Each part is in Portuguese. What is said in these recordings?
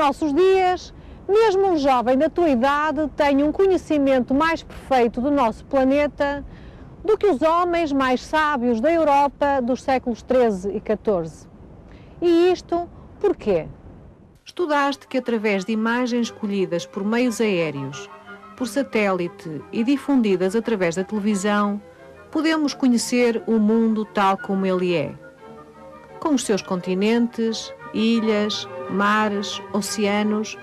nossos dias, mesmo um jovem da tua idade tem um conhecimento mais perfeito do nosso planeta do que os homens mais sábios da Europa dos séculos XIII e XIV. E isto porquê? Estudaste que através de imagens colhidas por meios aéreos, por satélite e difundidas através da televisão, podemos conhecer o mundo tal como ele é, com os seus continentes, ilhas, mares, oceanos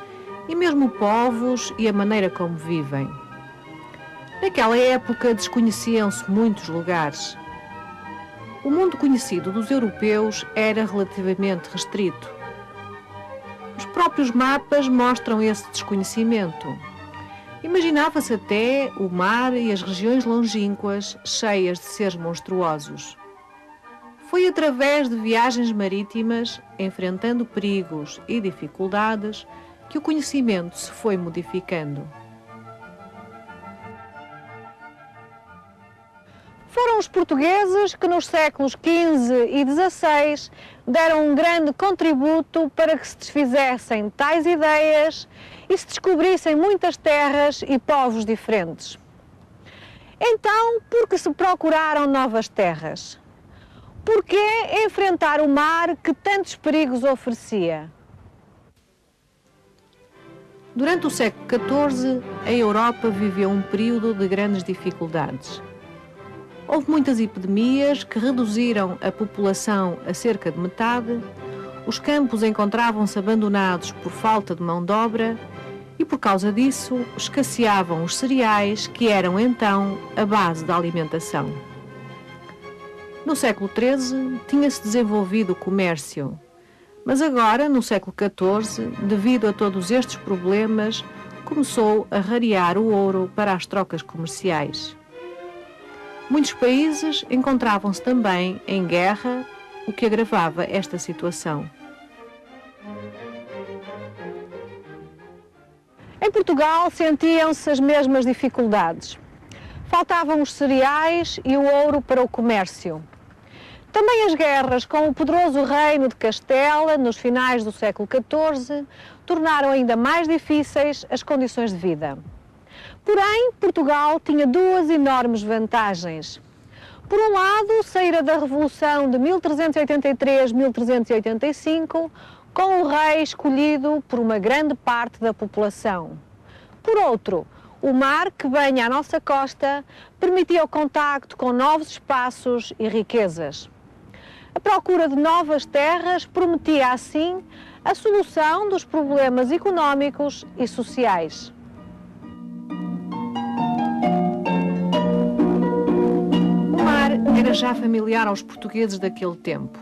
e mesmo povos e a maneira como vivem. Naquela época desconheciam-se muitos lugares. O mundo conhecido dos europeus era relativamente restrito. Os próprios mapas mostram esse desconhecimento. Imaginava-se até o mar e as regiões longínquas cheias de seres monstruosos. Foi através de viagens marítimas, enfrentando perigos e dificuldades, que o conhecimento se foi modificando. Foram os portugueses que nos séculos XV e XVI deram um grande contributo para que se desfizessem tais ideias e se descobrissem muitas terras e povos diferentes. Então, por que se procuraram novas terras? Por que enfrentar o mar que tantos perigos oferecia? Durante o século XIV, a Europa viveu um período de grandes dificuldades. Houve muitas epidemias que reduziram a população a cerca de metade, os campos encontravam-se abandonados por falta de mão de obra e, por causa disso, escasseavam os cereais que eram então a base da alimentação. No século XIII, tinha-se desenvolvido o comércio, mas agora, no século XIV, devido a todos estes problemas, começou a rarear o ouro para as trocas comerciais. Muitos países encontravam-se também em guerra, o que agravava esta situação. Em Portugal sentiam-se as mesmas dificuldades. Faltavam os cereais e o ouro para o comércio. Também as guerras com o poderoso reino de Castela, nos finais do século XIV, tornaram ainda mais difíceis as condições de vida. Porém, Portugal tinha duas enormes vantagens. Por um lado, saíra da Revolução de 1383-1385, com o rei escolhido por uma grande parte da população. Por outro, o mar que banha a nossa costa permitia o contacto com novos espaços e riquezas. A procura de novas terras prometia, assim, a solução dos problemas económicos e sociais. O mar era já familiar aos portugueses daquele tempo.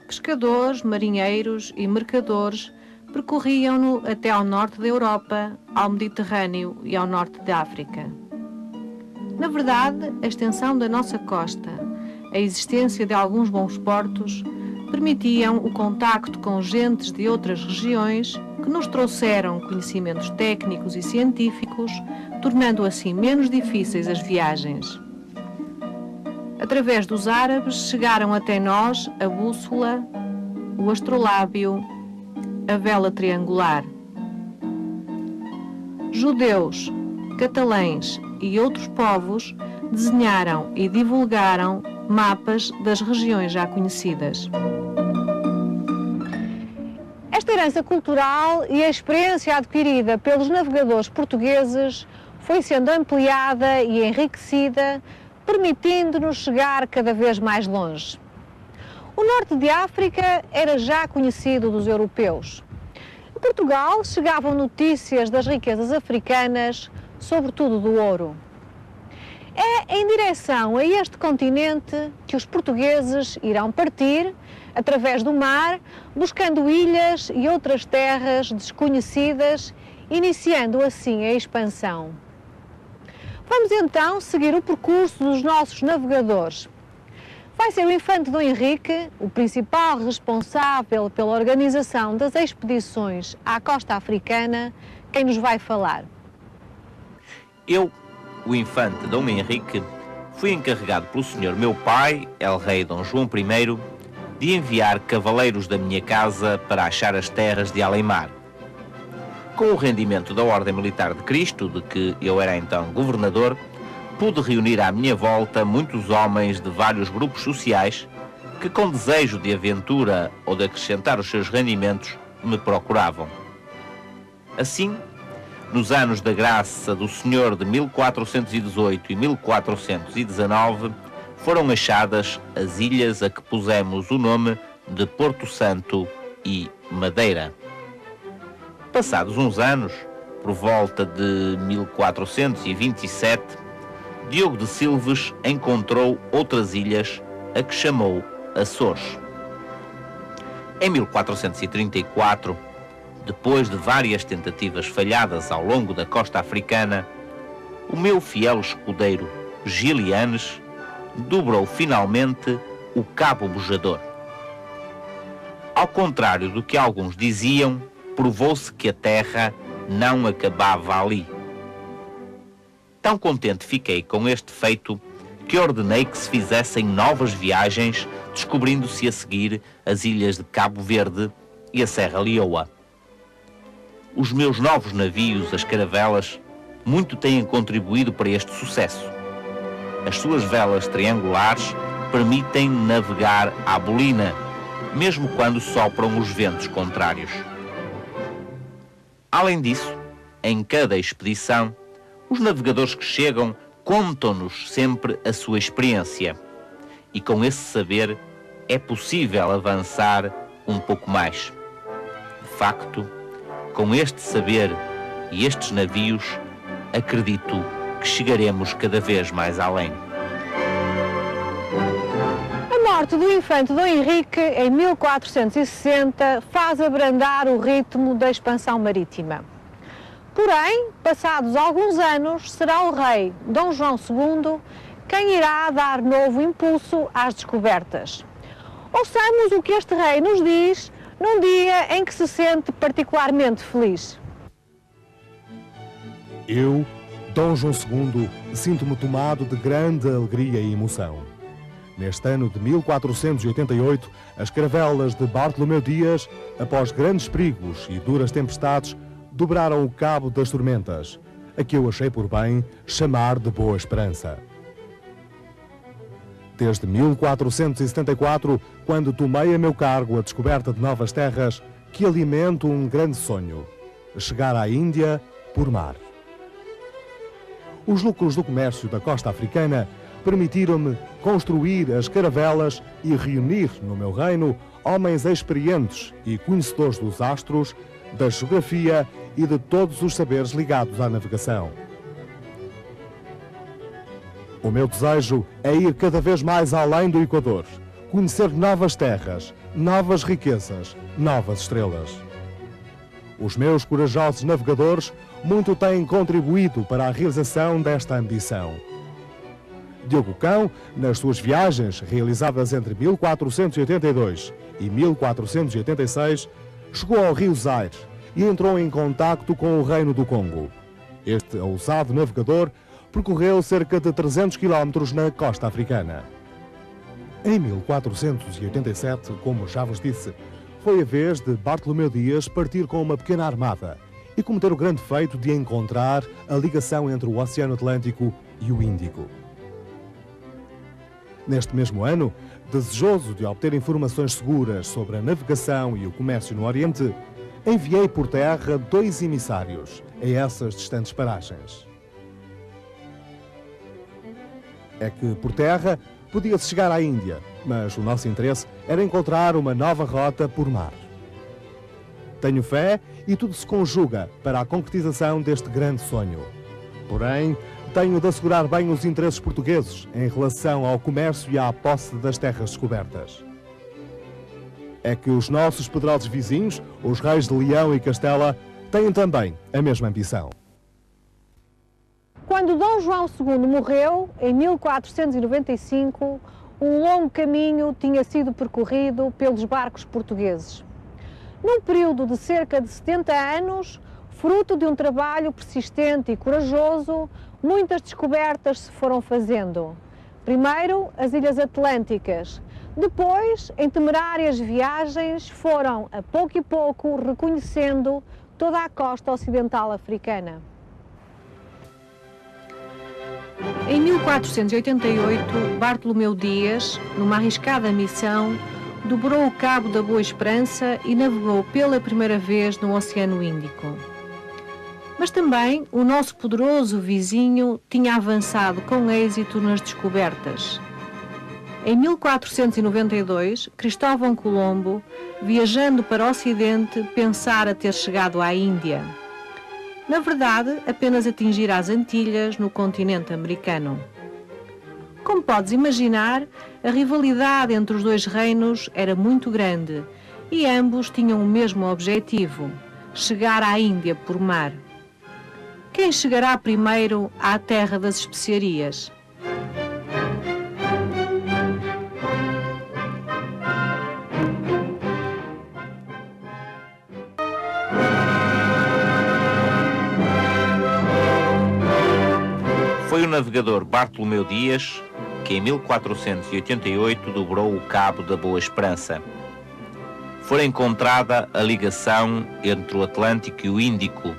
Pescadores, marinheiros e mercadores percorriam-no até ao norte da Europa, ao Mediterrâneo e ao norte da África. Na verdade, a extensão da nossa costa, a existência de alguns bons portos, permitiam o contacto com gentes de outras regiões que nos trouxeram conhecimentos técnicos e científicos, tornando assim menos difíceis as viagens. Através dos árabes chegaram até nós a bússola, o astrolábio, a vela triangular. Judeus, catalães e outros povos desenharam e divulgaram mapas das regiões já conhecidas. Esta herança cultural e a experiência adquirida pelos navegadores portugueses foi sendo ampliada e enriquecida, permitindo-nos chegar cada vez mais longe. O norte de África era já conhecido dos europeus. Em Portugal chegavam notícias das riquezas africanas, sobretudo do ouro. É em direção a este continente que os portugueses irão partir, através do mar, buscando ilhas e outras terras desconhecidas, iniciando assim a expansão. Vamos então seguir o percurso dos nossos navegadores. Vai ser o infante Dom Henrique, o principal responsável pela organização das expedições à costa africana, quem nos vai falar. Eu, o infante Dom Henrique, fui encarregado pelo senhor meu pai, el-rei Dom João I, de enviar cavaleiros da minha casa para achar as terras de além-mar. Com o rendimento da Ordem Militar de Cristo, de que eu era então governador, pude reunir à minha volta muitos homens de vários grupos sociais que, com desejo de aventura ou de acrescentar os seus rendimentos, me procuravam. Assim, nos anos da graça do Senhor de 1418 e 1419, foram achadas as ilhas a que pusemos o nome de Porto Santo e Madeira. Passados uns anos, por volta de 1427, Diogo de Silves encontrou outras ilhas, a que chamou Açores. Em 1434, depois de várias tentativas falhadas ao longo da costa africana, o meu fiel escudeiro Gilianes dobrou finalmente o Cabo Bojador. Ao contrário do que alguns diziam, provou-se que a terra não acabava ali. Tão contente fiquei com este feito que ordenei que se fizessem novas viagens, descobrindo-se a seguir as ilhas de Cabo Verde e a Serra Leoa. Os meus novos navios, as caravelas, muito têm contribuído para este sucesso. As suas velas triangulares permitem navegar à bolina, mesmo quando sopram os ventos contrários. Além disso, em cada expedição, os navegadores que chegam contam-nos sempre a sua experiência, e com esse saber é possível avançar um pouco mais. De facto, com este saber e estes navios, acredito que chegaremos cada vez mais além. A morte do infante Dom Henrique, em 1460, faz abrandar o ritmo da expansão marítima. Porém, passados alguns anos, será o rei Dom João II quem irá dar novo impulso às descobertas. Ouçamos o que este rei nos diz num dia em que se sente particularmente feliz. Eu, Dom João II, sinto-me tomado de grande alegria e emoção. Neste ano de 1488, as caravelas de Bartolomeu Dias, após grandes perigos e duras tempestades, dobraram o cabo das tormentas, a que eu achei por bem chamar de Boa Esperança. Desde 1474, quando tomei a meu cargo a descoberta de novas terras, que alimento um grande sonho: chegar à Índia por mar. Os lucros do comércio da costa africana permitiram-me construir as caravelas e reunir no meu reino homens experientes e conhecedores dos astros, da geografia e de todos os saberes ligados à navegação. O meu desejo é ir cada vez mais além do Equador, conhecer novas terras, novas riquezas, novas estrelas. Os meus corajosos navegadores muito têm contribuído para a realização desta ambição. Diogo Cão, nas suas viagens realizadas entre 1482 e 1486, chegou ao Rio Zaire e entrou em contacto com o Reino do Congo. Este ousado navegador percorreu cerca de 300 quilómetros na costa africana. Em 1487, como já vos disse, foi a vez de Bartolomeu Dias partir com uma pequena armada e cometer o grande feito de encontrar a ligação entre o Oceano Atlântico e o Índico. Neste mesmo ano, desejoso de obter informações seguras sobre a navegação e o comércio no Oriente, enviei por terra 2 emissários a essas distantes paragens. É que, por terra, podia-se chegar à Índia, mas o nosso interesse era encontrar uma nova rota por mar. Tenho fé e tudo se conjuga para a concretização deste grande sonho. Porém, tenho de assegurar bem os interesses portugueses em relação ao comércio e à posse das terras descobertas. É que os nossos poderosos vizinhos, os reis de Leão e Castela, têm também a mesma ambição. Quando Dom João II morreu, em 1495, um longo caminho tinha sido percorrido pelos barcos portugueses. Num período de cerca de 70 anos, fruto de um trabalho persistente e corajoso, muitas descobertas se foram fazendo. Primeiro, as Ilhas Atlânticas. Depois, em temerárias viagens, foram, a pouco e pouco, reconhecendo toda a costa ocidental africana. Em 1488, Bartolomeu Dias, numa arriscada missão, dobrou o Cabo da Boa Esperança e navegou pela primeira vez no Oceano Índico. Mas também o nosso poderoso vizinho tinha avançado com êxito nas descobertas. Em 1492, Cristóvão Colombo, viajando para o Ocidente, pensara ter chegado à Índia. Na verdade, apenas atingir as Antilhas, no continente americano. Como podes imaginar, a rivalidade entre os dois reinos era muito grande e ambos tinham o mesmo objetivo: chegar à Índia por mar. Quem chegará primeiro à terra das especiarias? Foi o navegador Bartolomeu Dias que em 1488 dobrou o Cabo da Boa Esperança. Foi encontrada a ligação entre o Atlântico e o Índico,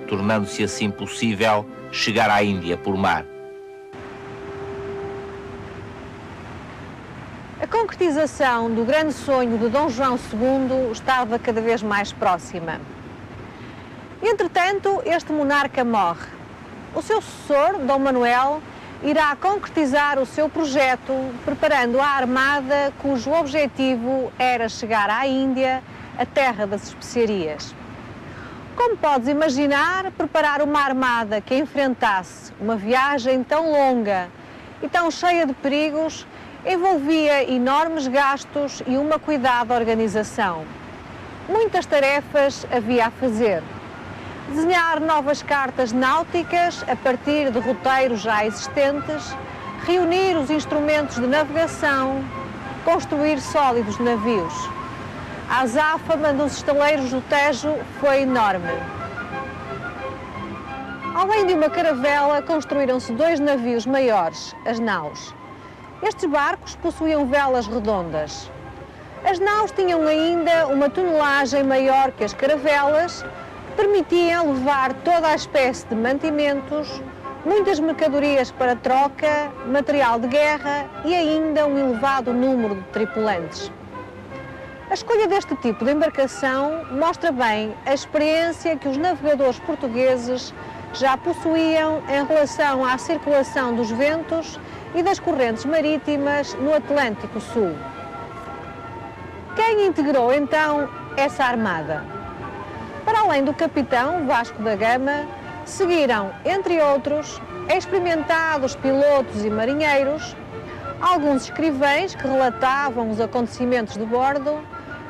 tornando-se assim possível chegar à Índia por mar. A concretização do grande sonho de Dom João II estava cada vez mais próxima. Entretanto, este monarca morre. O seu sucessor, Dom Manuel, irá concretizar o seu projeto, preparando a armada cujo objetivo era chegar à Índia, a terra das especiarias. Como podes imaginar, preparar uma armada que enfrentasse uma viagem tão longa e tão cheia de perigos envolvia enormes gastos e uma cuidada organização. Muitas tarefas havia a fazer. Desenhar novas cartas náuticas a partir de roteiros já existentes, reunir os instrumentos de navegação, construir sólidos navios. A azáfama dos estaleiros do Tejo foi enorme. Além de uma caravela, construíram-se 2 navios maiores, as naus. Estes barcos possuíam velas redondas. As naus tinham ainda uma tonelagem maior que as caravelas, permitiam levar toda a espécie de mantimentos, muitas mercadorias para troca, material de guerra e ainda um elevado número de tripulantes. A escolha deste tipo de embarcação mostra bem a experiência que os navegadores portugueses já possuíam em relação à circulação dos ventos e das correntes marítimas no Atlântico Sul. Quem integrou então essa armada? Para além do capitão Vasco da Gama, seguiram, entre outros, experimentados pilotos e marinheiros, alguns escrivães que relatavam os acontecimentos de bordo,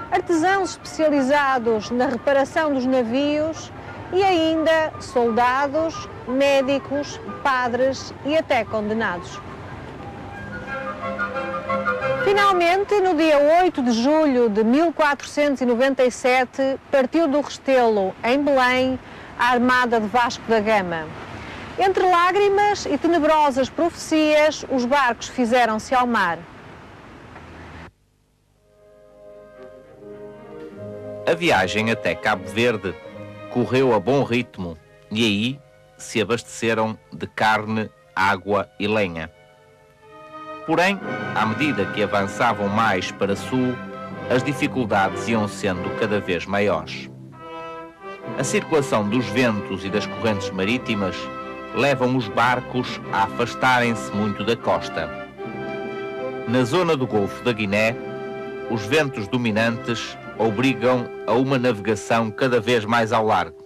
artesãos especializados na reparação dos navios e ainda soldados, médicos, padres e até condenados. Finalmente, no dia 8 de julho de 1497, partiu do Restelo, em Belém, a armada de Vasco da Gama. Entre lágrimas e tenebrosas profecias, os barcos fizeram-se ao mar. A viagem até Cabo Verde correu a bom ritmo e aí se abasteceram de carne, água e lenha. Porém, à medida que avançavam mais para sul, as dificuldades iam sendo cada vez maiores. A circulação dos ventos e das correntes marítimas levam os barcos a afastarem-se muito da costa. Na zona do Golfo da Guiné, os ventos dominantes obrigam a uma navegação cada vez mais ao largo.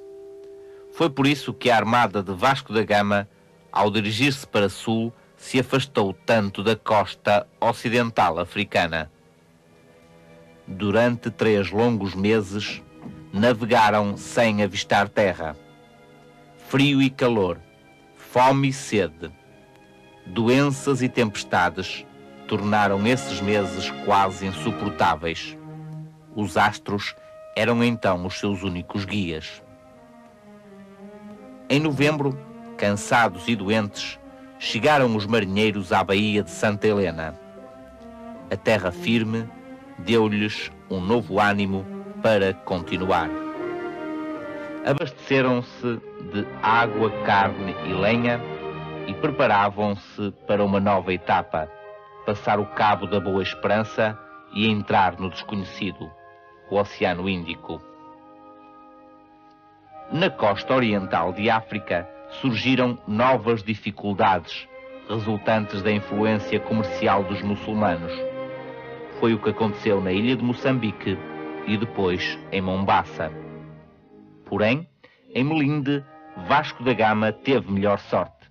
Foi por isso que a armada de Vasco da Gama, ao dirigir-se para sul, se afastou tanto da costa ocidental africana. Durante 3 longos meses, navegaram sem avistar terra. Frio e calor, fome e sede, doenças e tempestades tornaram esses meses quase insuportáveis. Os astros eram então os seus únicos guias. Em novembro, cansados e doentes, chegaram os marinheiros à Baía de Santa Helena. A terra firme deu-lhes um novo ânimo para continuar. abasteceram-se de água, carne e lenha e preparavam-se para uma nova etapa, passar o Cabo da Boa Esperança e entrar no desconhecido, o Oceano Índico. Na costa oriental de África surgiram novas dificuldades resultantes da influência comercial dos muçulmanos. Foi o que aconteceu na ilha de Moçambique e depois em Mombasa. Porém, em Melinde, Vasco da Gama teve melhor sorte.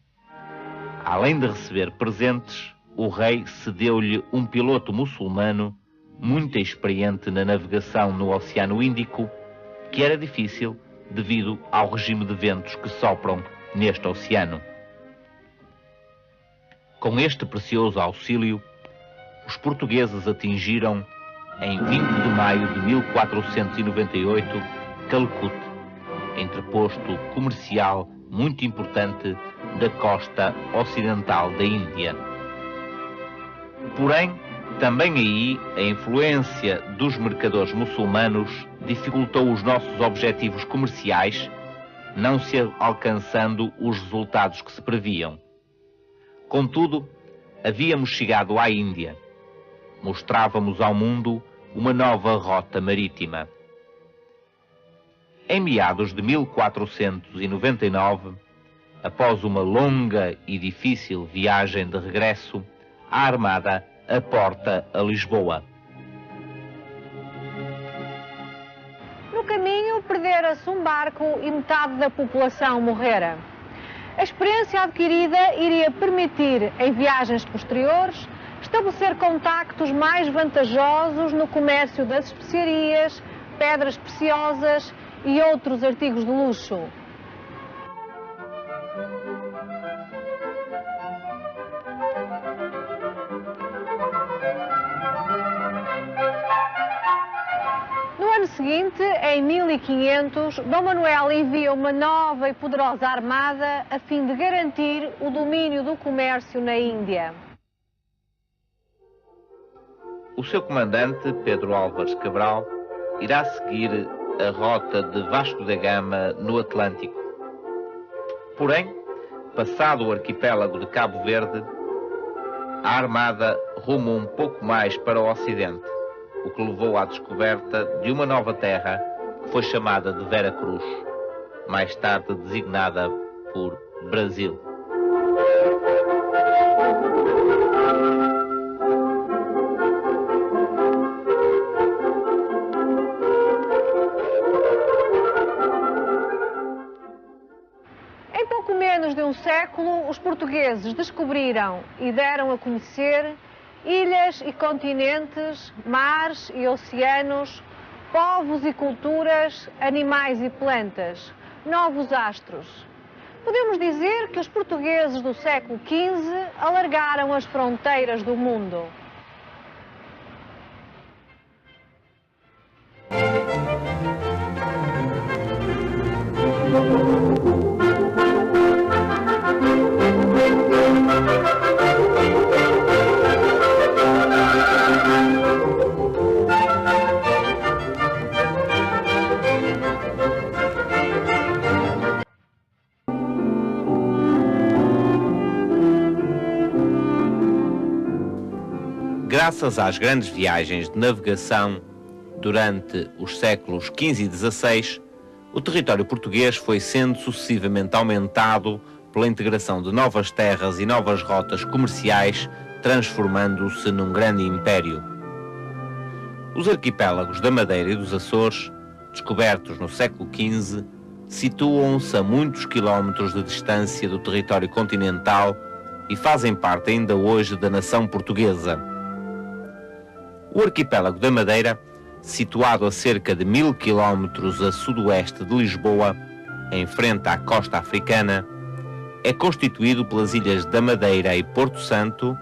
Além de receber presentes, o rei cedeu-lhe um piloto muçulmano muito experiente na navegação no Oceano Índico, que era difícil devido ao regime de ventos que sopram neste oceano. Com este precioso auxílio, os portugueses atingiram, em 20 de maio de 1498, Calcute, entreposto comercial muito importante da costa ocidental da Índia. Porém, também aí a influência dos mercadores muçulmanos dificultou os nossos objetivos comerciais, não se alcançando os resultados que se previam. Contudo, havíamos chegado à Índia. Mostrávamos ao mundo uma nova rota marítima. Em meados de 1499, após uma longa e difícil viagem de regresso, a Armada aporta a Lisboa. No caminho, perdera-se um barco e metade da população morrera. A experiência adquirida iria permitir, em viagens posteriores, estabelecer contactos mais vantajosos no comércio das especiarias, pedras preciosas e outros artigos de luxo. No ano seguinte, em 1500, Dom Manuel envia uma nova e poderosa armada a fim de garantir o domínio do comércio na Índia. O seu comandante, Pedro Álvares Cabral, irá seguir a rota de Vasco da Gama no Atlântico. Porém, passado o arquipélago de Cabo Verde, a armada ruma um pouco mais para o ocidente, o que levou à descoberta de uma nova terra que foi chamada de Vera Cruz, mais tarde designada por Brasil. Em pouco menos de um século, os portugueses descobriram e deram a conhecer ilhas e continentes, mares e oceanos, povos e culturas, animais e plantas, novos astros. Podemos dizer que os portugueses do século XV alargaram as fronteiras do mundo. Graças às grandes viagens de navegação durante os séculos XV e XVI, o território português foi sendo sucessivamente aumentado pela integração de novas terras e novas rotas comerciais, transformando-se num grande império. Os arquipélagos da Madeira e dos Açores, descobertos no século XV, situam-se a muitos quilómetros de distância do território continental e fazem parte ainda hoje da nação portuguesa. O arquipélago da Madeira, situado a cerca de 1000 quilómetros a sudoeste de Lisboa, em frente à costa africana, é constituído pelas ilhas da Madeira e Porto Santo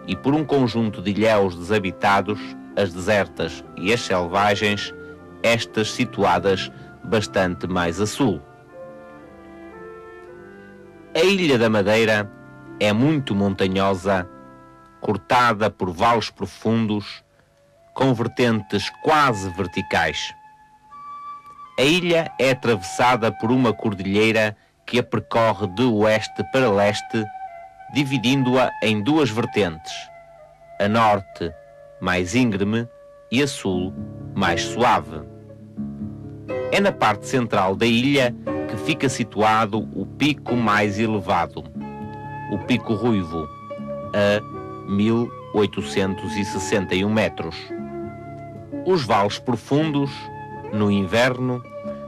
e por um conjunto de ilhéus desabitados, as desertas e as selvagens, estas situadas bastante mais a sul. A ilha da Madeira é muito montanhosa, cortada por vales profundos, com vertentes quase verticais. A ilha é atravessada por uma cordilheira que a percorre de oeste para leste, dividindo-a em duas vertentes, a norte mais íngreme e a sul mais suave. É na parte central da ilha que fica situado o pico mais elevado, o Pico Ruivo, a 1861 metros. Os vales profundos, no inverno,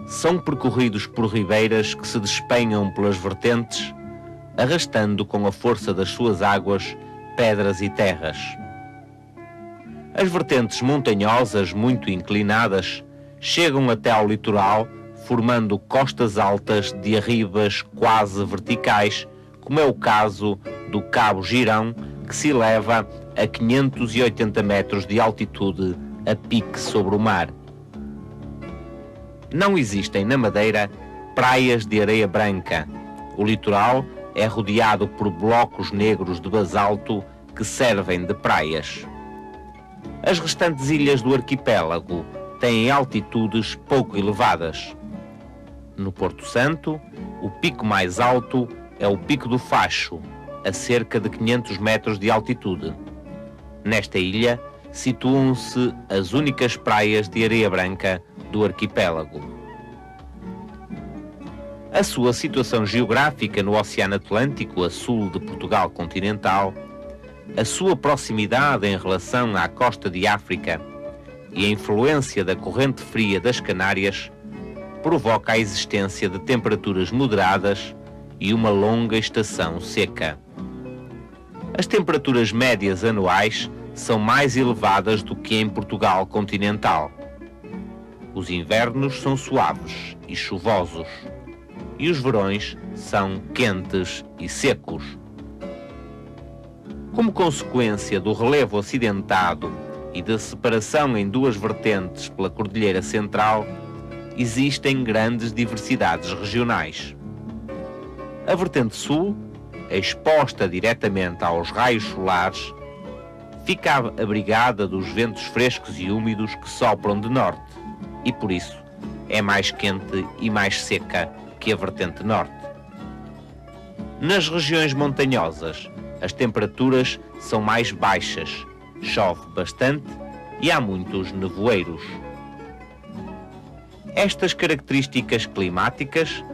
são percorridos por ribeiras que se despenham pelas vertentes, arrastando com a força das suas águas pedras e terras. As vertentes montanhosas, muito inclinadas, chegam até ao litoral, formando costas altas de arribas quase verticais, como é o caso do Cabo Girão, que se eleva a 580 metros de altitude a pique sobre o mar. Não existem na Madeira praias de areia branca. O litoral é rodeado por blocos negros de basalto que servem de praias. As restantes ilhas do arquipélago têm altitudes pouco elevadas. No Porto Santo, o pico mais alto é o Pico do Facho, a cerca de 500 metros de altitude. Nesta ilha situam-se as únicas praias de areia branca do arquipélago. A sua situação geográfica no Oceano Atlântico, a sul de Portugal continental, a sua proximidade em relação à costa de África e a influência da corrente fria das Canárias provoca a existência de temperaturas moderadas e uma longa estação seca. As temperaturas médias anuais são mais elevadas do que em Portugal continental. Os invernos são suaves e chuvosos, e os verões são quentes e secos. Como consequência do relevo acidentado e da separação em duas vertentes pela Cordilheira Central, existem grandes diversidades regionais. A vertente sul, exposta diretamente aos raios solares, fica abrigada dos ventos frescos e úmidos que sopram de norte e, por isso, é mais quente e mais seca que a vertente norte. Nas regiões montanhosas, as temperaturas são mais baixas, chove bastante e há muitos nevoeiros. Estas características climáticas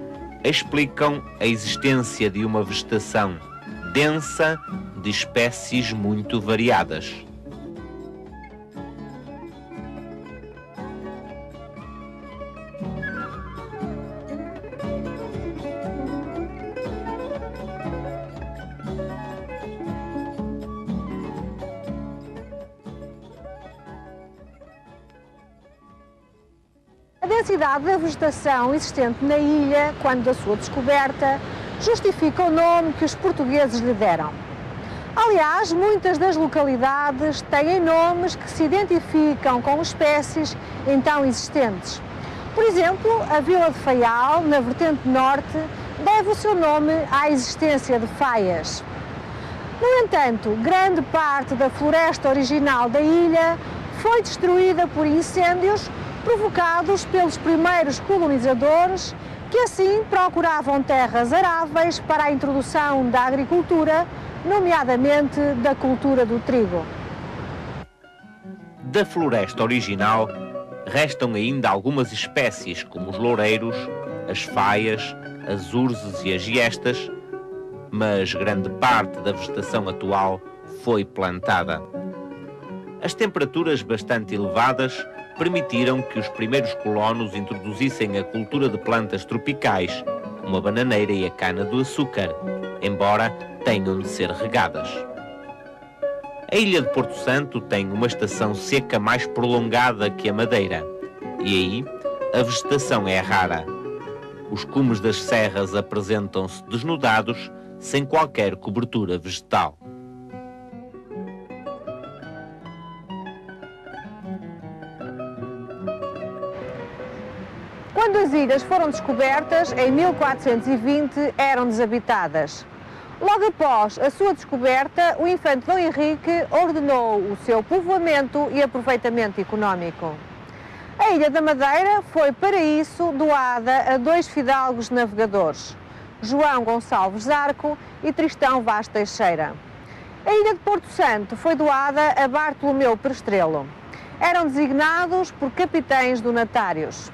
explicam a existência de uma vegetação densa de espécies muito variadas. A densidade da vegetação existente na ilha, quando da sua descoberta, justifica o nome que os portugueses lhe deram. Aliás, muitas das localidades têm nomes que se identificam com espécies então existentes. Por exemplo, a Vila de Faial, na vertente norte, deve o seu nome à existência de faias. No entanto, grande parte da floresta original da ilha foi destruída por incêndios provocados pelos primeiros colonizadores, que assim procuravam terras aráveis para a introdução da agricultura, nomeadamente da cultura do trigo. Da floresta original, restam ainda algumas espécies, como os loureiros, as faias, as urzes e as giestas, mas grande parte da vegetação atual foi plantada. As temperaturas bastante elevadas permitiram que os primeiros colonos introduzissem a cultura de plantas tropicais, como a bananeira e a cana-do-açúcar, embora tenham de ser regadas. A ilha de Porto Santo tem uma estação seca mais prolongada que a Madeira, e aí a vegetação é rara. Os cumes das serras apresentam-se desnudados, sem qualquer cobertura vegetal. Quando as ilhas foram descobertas, em 1420, eram desabitadas. Logo após a sua descoberta, o infante Dom Henrique ordenou o seu povoamento e aproveitamento económico. A Ilha da Madeira foi, para isso, doada a dois fidalgos navegadores, João Gonçalves Zarco e Tristão Vaz Teixeira. A Ilha de Porto Santo foi doada a Bartolomeu Perestrelo. Eram designados por capitães donatários.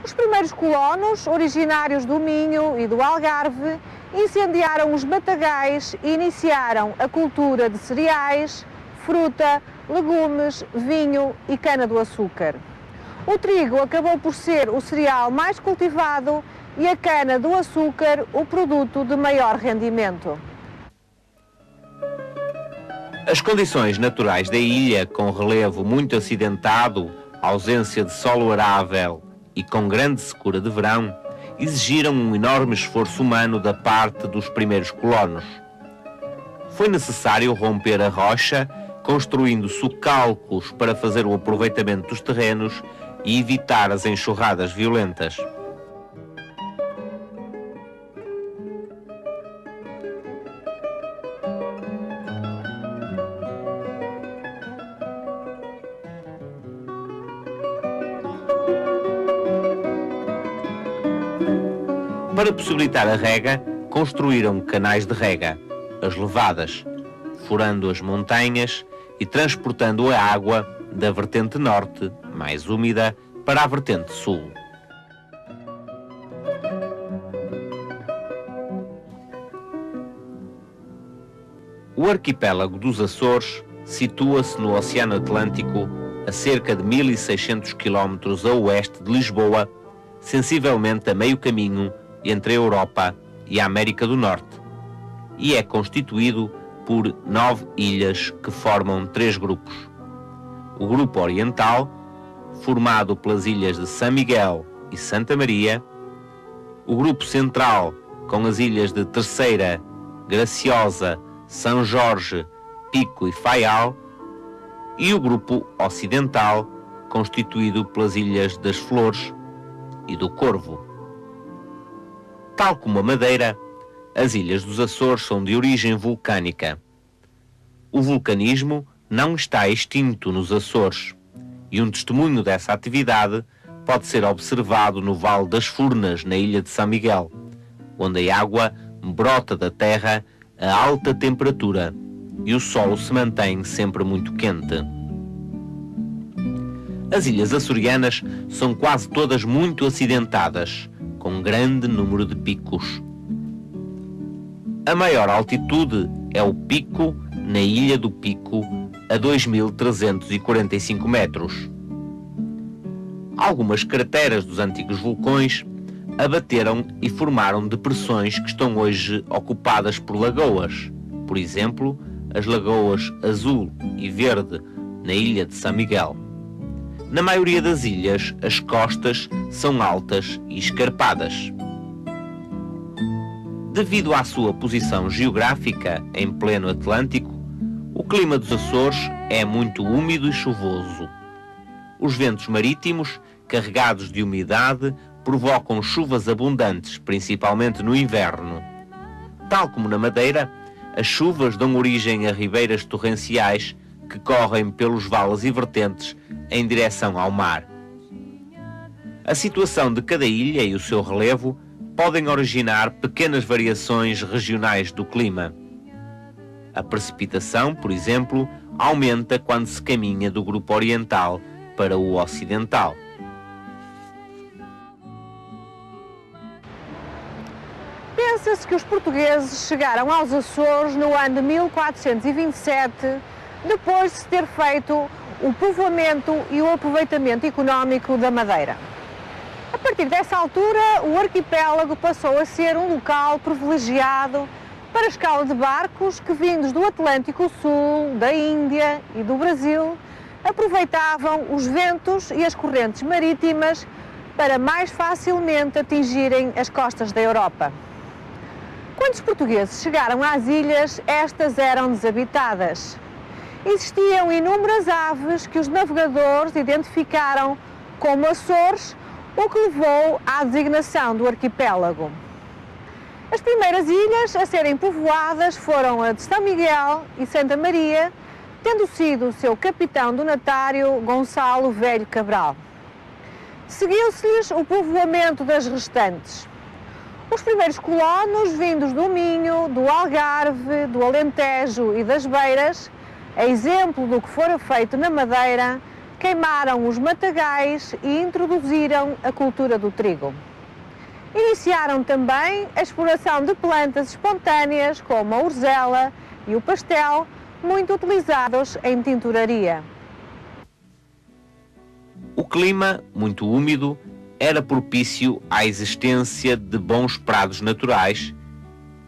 Os primeiros colonos, originários do Minho e do Algarve, incendiaram os matagais e iniciaram a cultura de cereais, fruta, legumes, vinho e cana-do-açúcar. O trigo acabou por ser o cereal mais cultivado e a cana-do-açúcar o produto de maior rendimento. As condições naturais da ilha, com relevo muito acidentado, ausência de solo arável e com grande secura de verão, exigiram um enorme esforço humano da parte dos primeiros colonos. Foi necessário romper a rocha, construindo socalcos para fazer o aproveitamento dos terrenos e evitar as enxurradas violentas. Para possibilitar a rega, construíram canais de rega, as levadas, furando as montanhas e transportando a água da vertente norte, mais úmida, para a vertente sul. O arquipélago dos Açores situa-se no Oceano Atlântico, a cerca de 1.600 km a oeste de Lisboa, sensivelmente a meio caminho entre a Europa e a América do Norte, e é constituído por 9 ilhas que formam 3 grupos. O Grupo Oriental, formado pelas ilhas de São Miguel e Santa Maria, o Grupo Central, com as ilhas de Terceira, Graciosa, São Jorge, Pico e Faial, e o Grupo Ocidental, constituído pelas ilhas das Flores e do Corvo. Tal como a Madeira, as ilhas dos Açores são de origem vulcânica. O vulcanismo não está extinto nos Açores, e um testemunho dessa atividade pode ser observado no Vale das Furnas, na ilha de São Miguel, onde a água brota da terra a alta temperatura e o solo se mantém sempre muito quente. As ilhas açorianas são quase todas muito acidentadas, com grande número de picos. A maior altitude é o Pico, na Ilha do Pico, a 2.345 metros. Algumas crateras dos antigos vulcões abateram e formaram depressões que estão hoje ocupadas por lagoas. Por exemplo, as lagoas Azul e Verde, na Ilha de São Miguel. Na maioria das ilhas, as costas são altas e escarpadas. Devido à sua posição geográfica em pleno Atlântico, o clima dos Açores é muito úmido e chuvoso. Os ventos marítimos, carregados de umidade, provocam chuvas abundantes, principalmente no inverno. Tal como na Madeira, as chuvas dão origem a ribeiras torrenciais que correm pelos vales e vertentes em direção ao mar. A situação de cada ilha e o seu relevo podem originar pequenas variações regionais do clima. A precipitação, por exemplo, aumenta quando se caminha do grupo oriental para o ocidental. Pensa-se que os portugueses chegaram aos Açores no ano de 1427, depois de se ter feito o povoamento e o aproveitamento económico da Madeira. A partir dessa altura, o arquipélago passou a ser um local privilegiado para a escala de barcos que, vindos do Atlântico Sul, da Índia e do Brasil, aproveitavam os ventos e as correntes marítimas para mais facilmente atingirem as costas da Europa. Quando os portugueses chegaram às ilhas, estas eram desabitadas. Existiam inúmeras aves que os navegadores identificaram como Açores, o que levou à designação do arquipélago. As primeiras ilhas a serem povoadas foram a de São Miguel e Santa Maria, tendo sido o seu capitão donatário Gonçalo Velho Cabral. Seguiu-se-lhes o povoamento das restantes. Os primeiros colonos, vindos do Minho, do Algarve, do Alentejo e das Beiras, a exemplo do que fora feito na Madeira, queimaram os matagais e introduziram a cultura do trigo. Iniciaram também a exploração de plantas espontâneas como a orzela e o pastel, muito utilizados em tinturaria. O clima, muito úmido, era propício à existência de bons prados naturais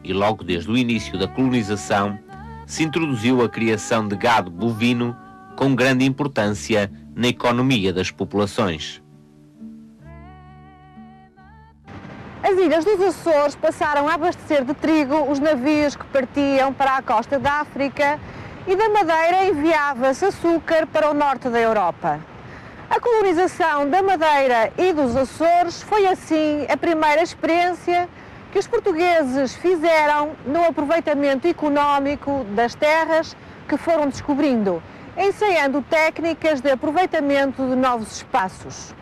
e logo desde o início da colonização se introduziu a criação de gado bovino com grande importância na economia das populações. As ilhas dos Açores passaram a abastecer de trigo os navios que partiam para a costa da África e da Madeira enviava-se açúcar para o norte da Europa. A colonização da Madeira e dos Açores foi assim a primeira experiência que os portugueses fizeram no aproveitamento económico das terras que foram descobrindo, ensaiando técnicas de aproveitamento de novos espaços.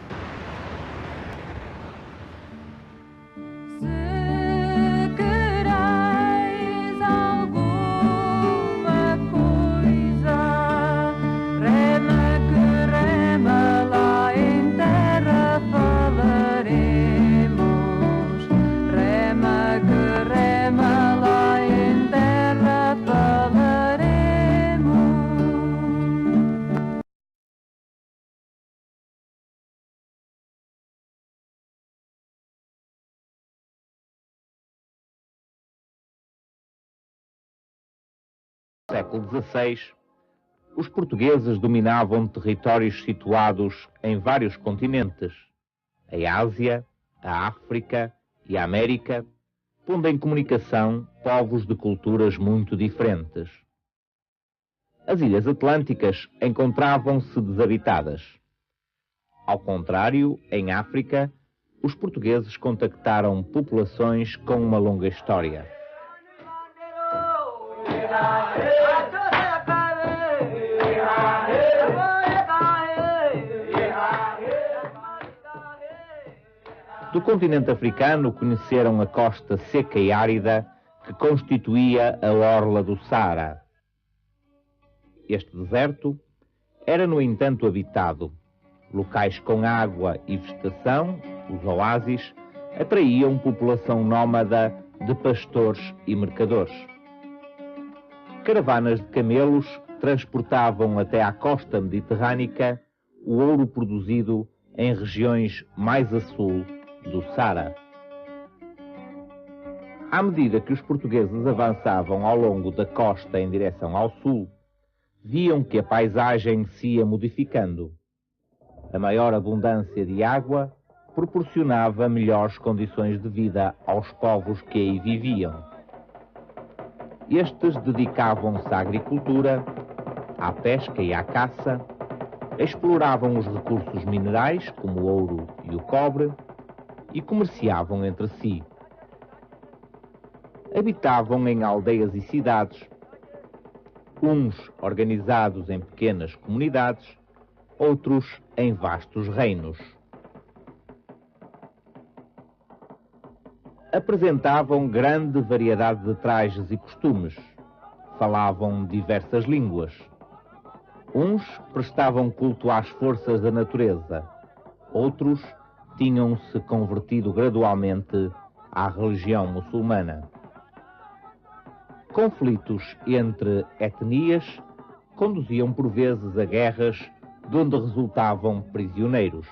No século XVI, os portugueses dominavam territórios situados em vários continentes, a Ásia, a África e a América, pondo em comunicação povos de culturas muito diferentes. As ilhas atlânticas encontravam-se desabitadas. Ao contrário, em África, os portugueses contactaram populações com uma longa história. Do continente africano conheceram a costa seca e árida que constituía a orla do Saara. Este deserto era, no entanto, habitado. Locais com água e vegetação, os oásis, atraíam população nómada de pastores e mercadores. Caravanas de camelos transportavam até à costa mediterrânica o ouro produzido em regiões mais a sul do Saara. À medida que os portugueses avançavam ao longo da costa em direção ao sul, viam que a paisagem se ia modificando. A maior abundância de água proporcionava melhores condições de vida aos povos que aí viviam. Estes dedicavam-se à agricultura, à pesca e à caça, exploravam os recursos minerais, como o ouro e o cobre, e comerciavam entre si. Habitavam em aldeias e cidades, uns organizados em pequenas comunidades, outros em vastos reinos. Apresentavam grande variedade de trajes e costumes, falavam diversas línguas. Uns prestavam culto às forças da natureza, outros tinham-se convertido gradualmente à religião muçulmana. Conflitos entre etnias conduziam por vezes a guerras de onde resultavam prisioneiros.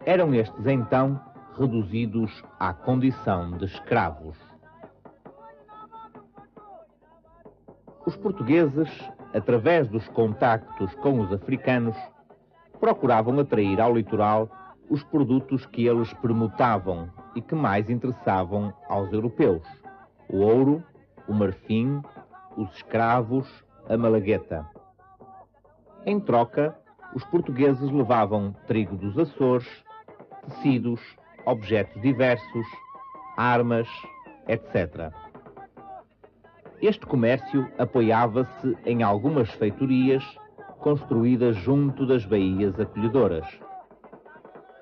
Eram estes, então, reduzidos à condição de escravos. Os portugueses, através dos contactos com os africanos, procuravam atrair ao litoral os produtos que eles permutavam e que mais interessavam aos europeus: o ouro, o marfim, os escravos, a malagueta. Em troca, os portugueses levavam trigo dos Açores, tecidos, objetos diversos, armas, etc. Este comércio apoiava-se em algumas feitorias construídas junto das baías acolhedoras.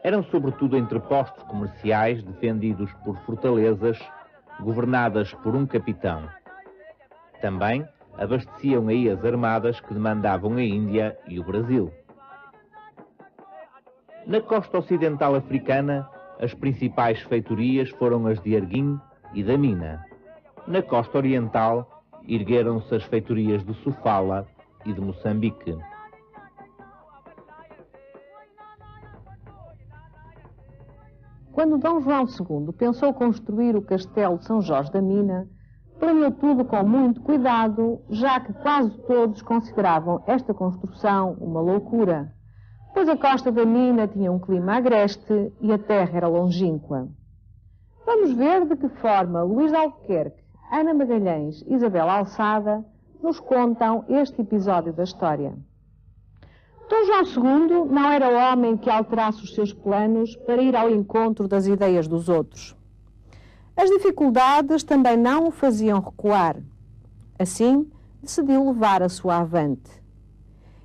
Eram sobretudo entrepostos comerciais defendidos por fortalezas governadas por um capitão. Também abasteciam aí as armadas que demandavam a Índia e o Brasil. Na costa ocidental africana, as principais feitorias foram as de Arguim e da Mina. Na costa oriental, ergueram-se as feitorias de Sofala e de Moçambique. Quando Dom João II pensou construir o castelo de São Jorge da Mina, planeou tudo com muito cuidado, já que quase todos consideravam esta construção uma loucura, pois a costa da Mina tinha um clima agreste e a terra era longínqua. Vamos ver de que forma Luís de Albuquerque, Ana Magalhães e Isabel Alçada nos contam este episódio da história. Dom João II não era homem que alterasse os seus planos para ir ao encontro das ideias dos outros. As dificuldades também não o faziam recuar. Assim, decidiu levar a sua avante.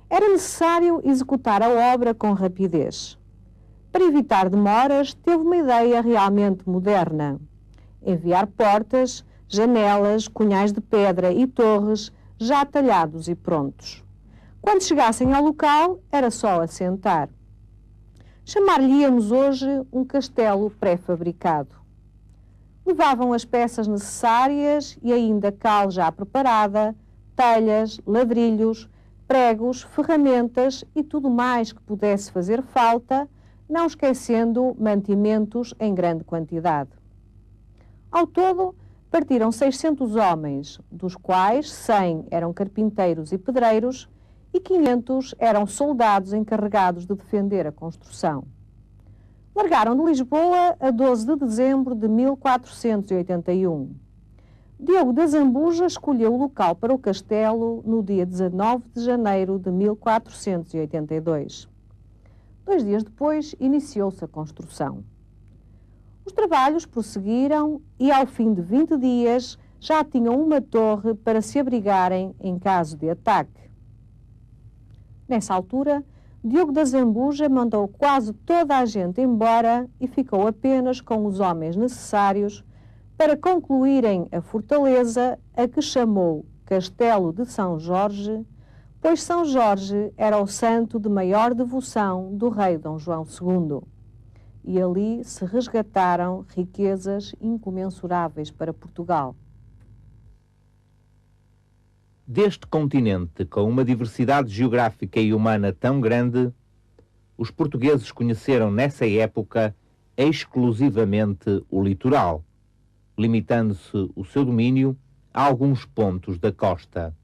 Era necessário executar a obra com rapidez. Para evitar demoras, teve uma ideia realmente moderna: enviar portas, janelas, cunhais de pedra e torres já talhados e prontos. Quando chegassem ao local, era só assentar. Chamar-lhe-íamos hoje um castelo pré-fabricado. Levavam as peças necessárias e ainda cal já preparada, telhas, ladrilhos, pregos, ferramentas e tudo mais que pudesse fazer falta, não esquecendo mantimentos em grande quantidade. Ao todo, partiram 600 homens, dos quais 100 eram carpinteiros e pedreiros e 500 eram soldados encarregados de defender a construção. Largaram de Lisboa a 12 de dezembro de 1481. Diogo da Zambuja escolheu o local para o castelo no dia 19 de janeiro de 1482. 2 dias depois, iniciou-se a construção. Os trabalhos prosseguiram e, ao fim de 20 dias, já tinham uma torre para se abrigarem em caso de ataque. Nessa altura, Diogo da Zambuja mandou quase toda a gente embora e ficou apenas com os homens necessários para concluírem a fortaleza, a que chamou Castelo de São Jorge, pois São Jorge era o santo de maior devoção do rei Dom João II. E ali se resgataram riquezas incomensuráveis para Portugal. Deste continente, com uma diversidade geográfica e humana tão grande, os portugueses conheceram nessa época exclusivamente o litoral, limitando-se o seu domínio a alguns pontos da costa.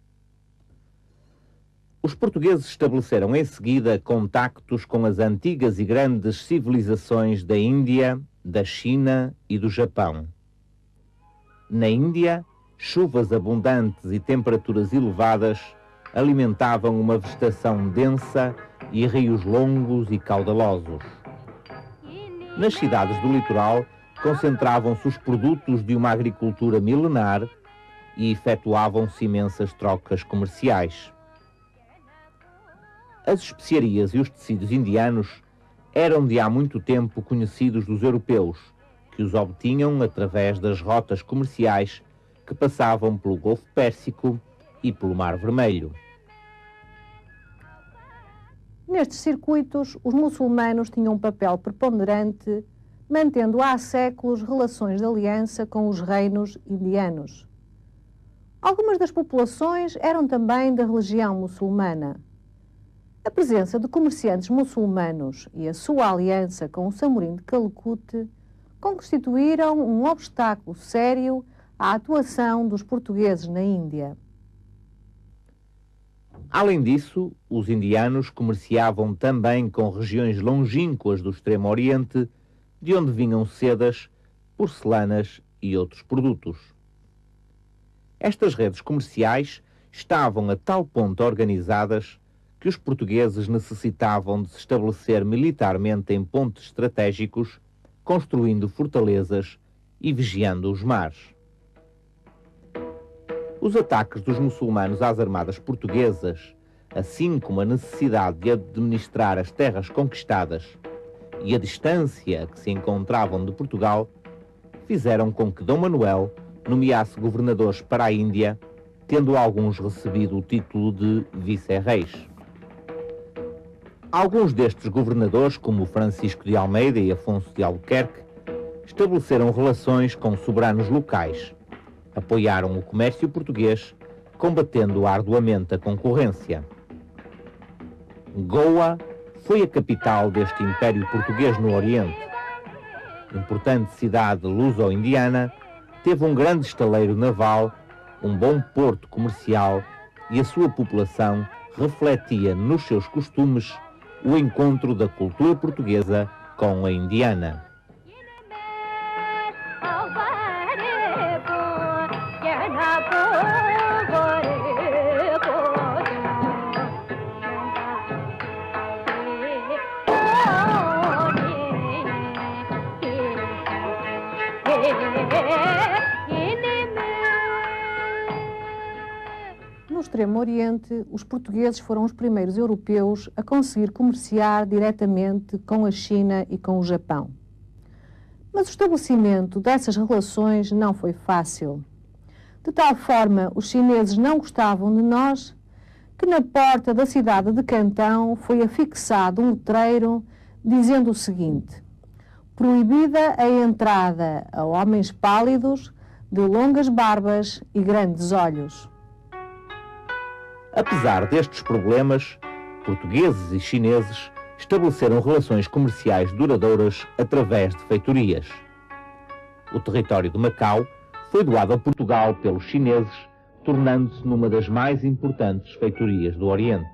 Os portugueses estabeleceram em seguida contactos com as antigas e grandes civilizações da Índia, da China e do Japão. Na Índia, chuvas abundantes e temperaturas elevadas alimentavam uma vegetação densa e rios longos e caudalosos. Nas cidades do litoral concentravam-se os produtos de uma agricultura milenar e efetuavam-se imensas trocas comerciais. As especiarias e os tecidos indianos eram de há muito tempo conhecidos dos europeus, que os obtinham através das rotas comerciais que passavam pelo Golfo Pérsico e pelo Mar Vermelho. Nestes circuitos, os muçulmanos tinham um papel preponderante, mantendo há séculos relações de aliança com os reinos indianos. Algumas das populações eram também da religião muçulmana. A presença de comerciantes muçulmanos e a sua aliança com o Samorim de Calcute constituíram um obstáculo sério à atuação dos portugueses na Índia. Além disso, os indianos comerciavam também com regiões longínquas do Extremo Oriente, de onde vinham sedas, porcelanas e outros produtos. Estas redes comerciais estavam a tal ponto organizadas que os portugueses necessitavam de se estabelecer militarmente em pontos estratégicos, construindo fortalezas e vigiando os mares. Os ataques dos muçulmanos às armadas portuguesas, assim como a necessidade de administrar as terras conquistadas e a distância a que se encontravam de Portugal fizeram com que Dom Manuel nomeasse governadores para a Índia, tendo alguns recebido o título de vice-reis. Alguns destes governadores, como Francisco de Almeida e Afonso de Albuquerque, estabeleceram relações com soberanos locais, apoiaram o comércio português, combatendo arduamente a concorrência. Goa foi a capital deste Império Português no Oriente. Importante cidade luso-indiana, teve um grande estaleiro naval, um bom porto comercial e a sua população refletia nos seus costumes o encontro da cultura portuguesa com a indiana. No Extremo Oriente, os portugueses foram os primeiros europeus a conseguir comerciar diretamente com a China e com o Japão. Mas o estabelecimento dessas relações não foi fácil. De tal forma, os chineses não gostavam de nós, que na porta da cidade de Cantão foi afixado um letreiro dizendo o seguinte: proibida a entrada a homens pálidos, de longas barbas e grandes olhos. Apesar destes problemas, portugueses e chineses estabeleceram relações comerciais duradouras através de feitorias. O território de Macau foi doado a Portugal pelos chineses, tornando-se numa das mais importantes feitorias do Oriente.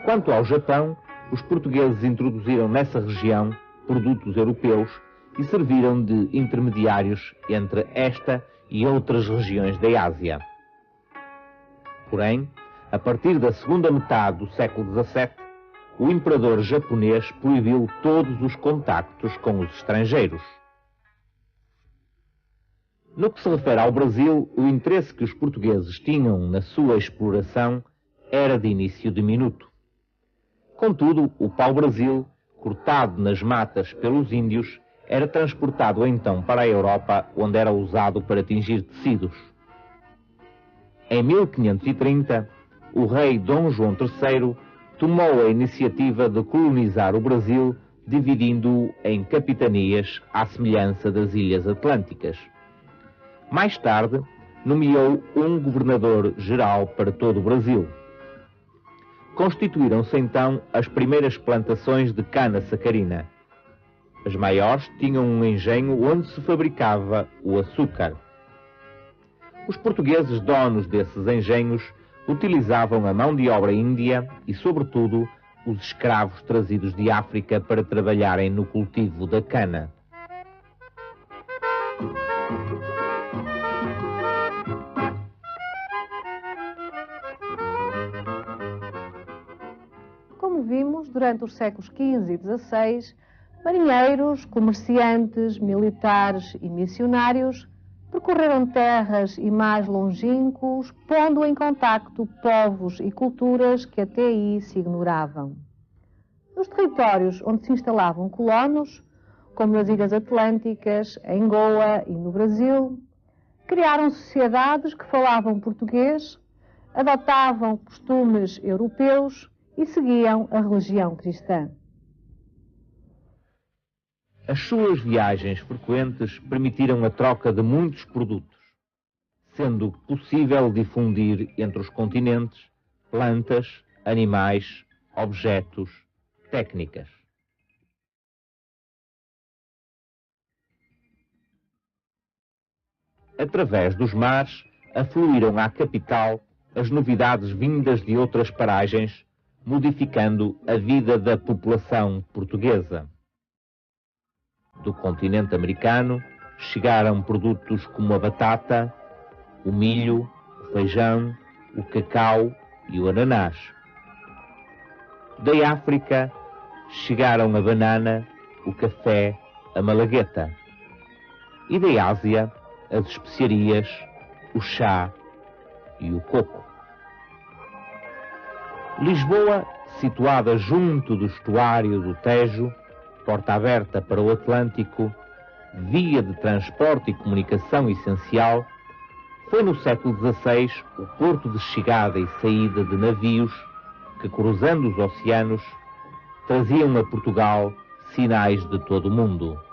Quanto ao Japão, os portugueses introduziram nessa região produtos europeus e serviram de intermediários entre esta e outras regiões da Ásia. Porém, a partir da segunda metade do século XVII, o imperador japonês proibiu todos os contactos com os estrangeiros. No que se refere ao Brasil, o interesse que os portugueses tinham na sua exploração era de início diminuto. Contudo, o pau-brasil, cortado nas matas pelos índios, era transportado então para a Europa, onde era usado para tingir tecidos. Em 1530, o rei Dom João III tomou a iniciativa de colonizar o Brasil, dividindo-o em capitanias à semelhança das Ilhas Atlânticas. Mais tarde, nomeou um governador-geral para todo o Brasil. Constituíram-se então as primeiras plantações de cana-sacarina. As maiores tinham um engenho onde se fabricava o açúcar. Os portugueses donos desses engenhos utilizavam a mão de obra índia e, sobretudo, os escravos trazidos de África para trabalharem no cultivo da cana. Como vimos, durante os séculos XV e XVI, marinheiros, comerciantes, militares e missionários percorreram terras e mares longínquos, pondo em contacto povos e culturas que até aí se ignoravam. Nos territórios onde se instalavam colonos, como nas Ilhas Atlânticas, em Goa e no Brasil, criaram sociedades que falavam português, adotavam costumes europeus e seguiam a religião cristã. As suas viagens frequentes permitiram a troca de muitos produtos, sendo possível difundir entre os continentes plantas, animais, objetos, técnicas. Através dos mares, afluíram à capital as novidades vindas de outras paragens, modificando a vida da população portuguesa. Do continente americano, chegaram produtos como a batata, o milho, o feijão, o cacau e o ananás. Da África, chegaram a banana, o café, a malagueta. E da Ásia, as especiarias, o chá e o coco. Lisboa, situada junto do estuário do Tejo, porta aberta para o Atlântico, via de transporte e comunicação essencial, foi no século XVI o porto de chegada e saída de navios que, cruzando os oceanos, traziam a Portugal sinais de todo o mundo.